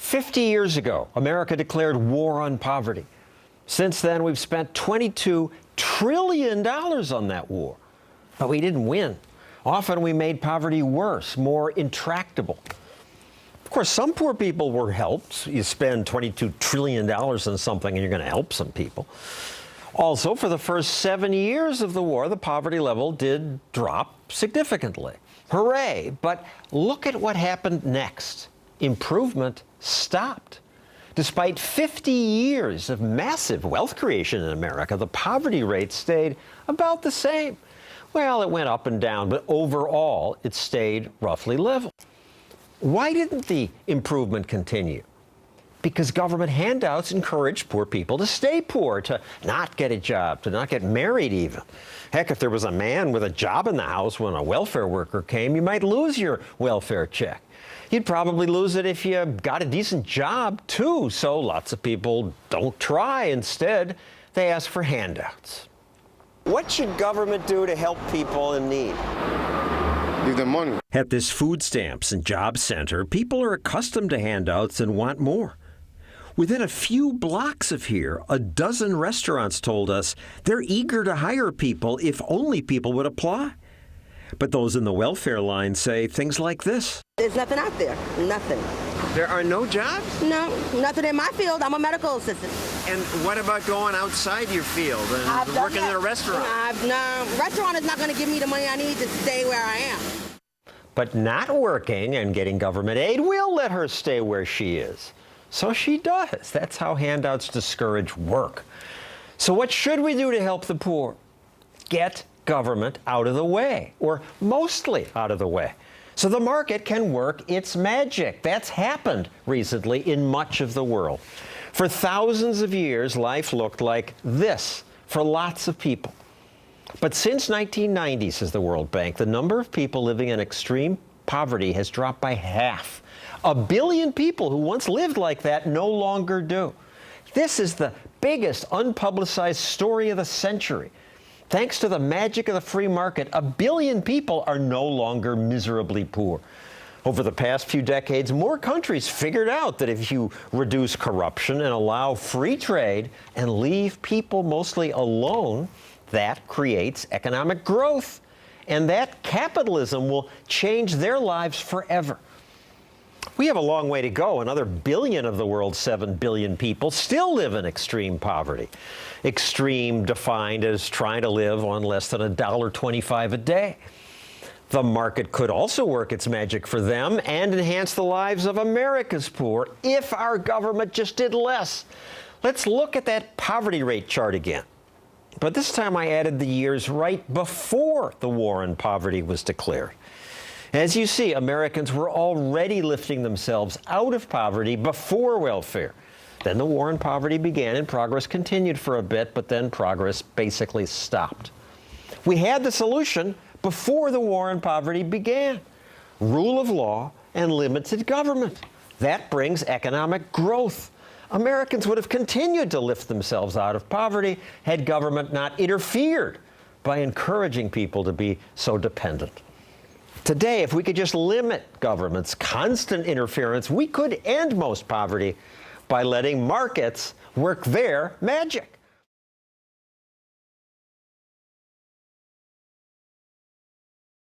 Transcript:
50 years ago, America declared war on poverty. Since then, we've spent $22 trillion on that war. But we didn't win. Often we made poverty worse, more intractable. Of course, some poor people were helped. You spend $22 trillion on something and you're going to help some people. Also, for the first 7 years of the war, the poverty level did drop significantly. Hooray! But look at what happened next. Improvement stopped. Despite 50 years of massive wealth creation in America, the poverty rate stayed about the same. Well, it went up and down, but overall, it stayed roughly level. Why didn't the improvement continue? Because government handouts encouraged poor people to stay poor, to not get a job, to not get married even. Heck, if there was a man with a job in the house when a welfare worker came, you might lose your welfare check. You'd probably lose it if you got a decent job, too. So lots of people don't try. Instead, they ask for handouts. What should government do to help people in need? Give them money. At this food stamps and job center, people are accustomed to handouts and want more. Within a few blocks of here, a dozen restaurants told us they're eager to hire people if only people would apply. But those in the welfare line say things like this. There's nothing out there, nothing. There are no jobs? No, nothing in my field. I'm a medical assistant. And what about going outside your field and working in a restaurant? No, restaurant is not going to give me the money I need to stay where I am. But not working and getting government aid will let her stay where she is. So she does. That's how handouts discourage work. So what should we do to help the poor? Get government out of the way, or mostly out of the way, so the market can work its magic. That's happened recently in much of the world. For thousands of years, life looked like this for lots of people. But since 1990, says the World Bank, the number of people living in extreme poverty has dropped by half. 1 billion people who once lived like that no longer do. This is the biggest unpublicized story of the century. Thanks to the magic of the free market, 1 billion people are no longer miserably poor. Over the past few decades, more countries figured out that if you reduce corruption and allow free trade and leave people mostly alone, that creates economic growth. And that capitalism will change their lives forever. We have a long way to go. Another billion of the world's 7 billion people still live in extreme poverty. Extreme defined as trying to live on less than $1.25 a day. The market could also work its magic for them and enhance the lives of America's poor if our government just did less. Let's look at that poverty rate chart again. But this time I added the years right before the war on poverty was declared. As you see, Americans were already lifting themselves out of poverty before welfare. Then the war on poverty began and progress continued for a bit, but then progress basically stopped. We had the solution before the war on poverty began: rule of law and limited government. That brings economic growth. Americans would have continued to lift themselves out of poverty had government not interfered by encouraging people to be so dependent. Today, if we could just limit government's constant interference, we could end most poverty by letting markets work their magic.